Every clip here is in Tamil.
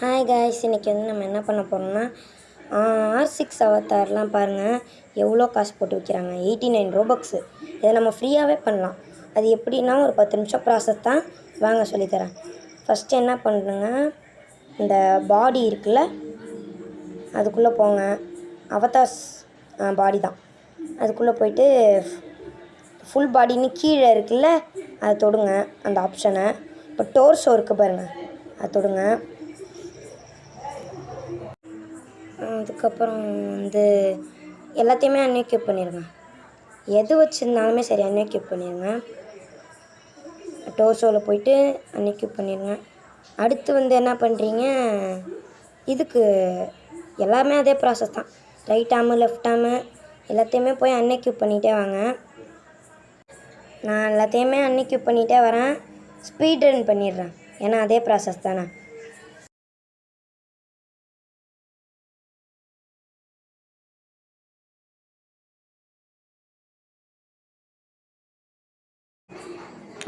ஹாய் காய்ஸ், இன்றைக்கி வந்து நம்ம என்ன பண்ண போகிறோம்னா R6 அவதார்லாம் பாருங்கள் எவ்வளோ காசு போட்டு விற்கிறாங்க. 89 ரோபக்ஸு. இதை நம்ம ஃப்ரீயாகவே பண்ணலாம். அது எப்படின்னா ஒரு 10 நிமிஷம் ப்ராசஸ் தான். வாங்க சொல்லித்தரேன். ஃபஸ்ட்டு என்ன பண்ணுங்க, இந்த பாடி இருக்குல்ல அதுக்குள்ளே போங்க. அவதார்ஸ் பாடி தான். அதுக்குள்ளே போயிட்டு ஃபுல் பாடின்னு கீழே இருக்குல்ல அதை தொடுங்க, அந்த ஆப்ஷனை. இப்போ டோர்ஸோ இருக்குது பாருங்கள், அதை தொடுங்க. அதுக்கப்புறம் வந்து எல்லாத்தையுமே அன்எக்யூப் பண்ணிடுங்க. எது வச்சுருந்தாலுமே சரி அன்எக்யூப் பண்ணிடுங்க. டோர்ஸோவில் போயிட்டு அன்எக்யூப் பண்ணிடுங்க. அடுத்து வந்து என்ன பண்ணுறீங்க, இதுக்கு எல்லாமே அதே ப்ராசஸ் தான். ரைட் ஆர்மு லெஃப்ட் ஆர்மு எல்லாத்தையுமே போய் அன்எக்யூப் பண்ணிகிட்டே வாங்க. நான் எல்லாத்தையுமே அன்எக்யூப் பண்ணிகிட்டே வரேன். ஸ்பீட் ரன் பண்ணிடுறேன், ஏன்னா அதே ப்ராசஸ் தானே.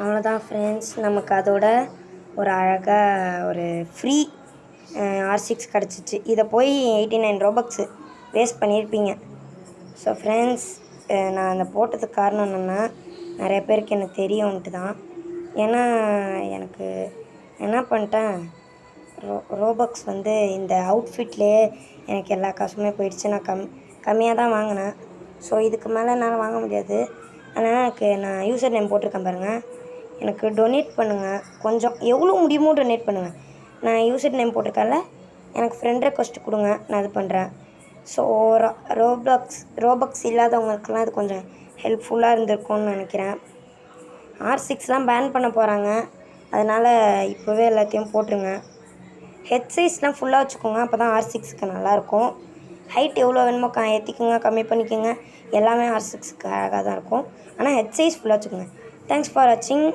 அவ்வளோதான் ஃப்ரெண்ட்ஸ், நமக்கு அதோட ஒரு அழகாக ஒரு ஃப்ரீ R6 கிடச்சிச்சு. இதை போய் 89 ரோபக்ஸு வேஸ்ட் பண்ணியிருப்பீங்க. ஸோ ஃப்ரெண்ட்ஸ், நான் அந்த போட்டதுக்கு காரணம் என்னென்னா, நிறைய பேருக்கு எனக்கு தெரியும்ன்ட்டு தான். ஏன்னா எனக்கு என்ன பண்ணிட்டேன், ரோபக்ஸ் வந்து இந்த அவுட்ஃபிட்லேயே எனக்கு எல்லா காசுமே போயிடுச்சு. நான் கம்மியாக தான் வாங்கினேன். ஸோ இதுக்கு மேலே என்னால் வாங்க முடியாது. அதனால் எனக்கு நான் யூசர் நேம் போட்டிருக்கேன் பாருங்கள், எனக்கு டொனேட் பண்ணுங்கள். கொஞ்சம் எவ்வளோ முடியுமோ டொனேட் பண்ணுங்கள். நான் யூசர் நேம் போட்டிருக்கேன்ல, எனக்கு ஃப்ரெண்ட் ரெக்வஸ்ட் கொடுங்க, நான் இது பண்ணுறேன். ஸோ ரோபக்ஸ் இல்லாதவங்களுக்கெல்லாம் இது கொஞ்சம் ஹெல்ப்ஃபுல்லாக இருந்திருக்கும்னு நினைக்கிறேன். R6லாம் பேன் பண்ண போகிறாங்க, அதனால் இப்போவே எல்லாத்தையும் போட்டுருங்க. ஹெட் சைஸ்லாம் ஃபுல்லாக வச்சுக்கோங்க, அப்போ தான் R6க்கு நல்லாயிருக்கும். ஹைட் எவ்வளோ வேணுமோ ஏற்றிக்குங்க, கம்மி பண்ணிக்கோங்க. எல்லாமே R6க்கு அழகாக தான் இருக்கும். ஆனால் ஹெட் சைஸ் ஃபுல்லாக வச்சுக்கோங்க. தேங்க்ஸ் ஃபார் வாட்சிங்.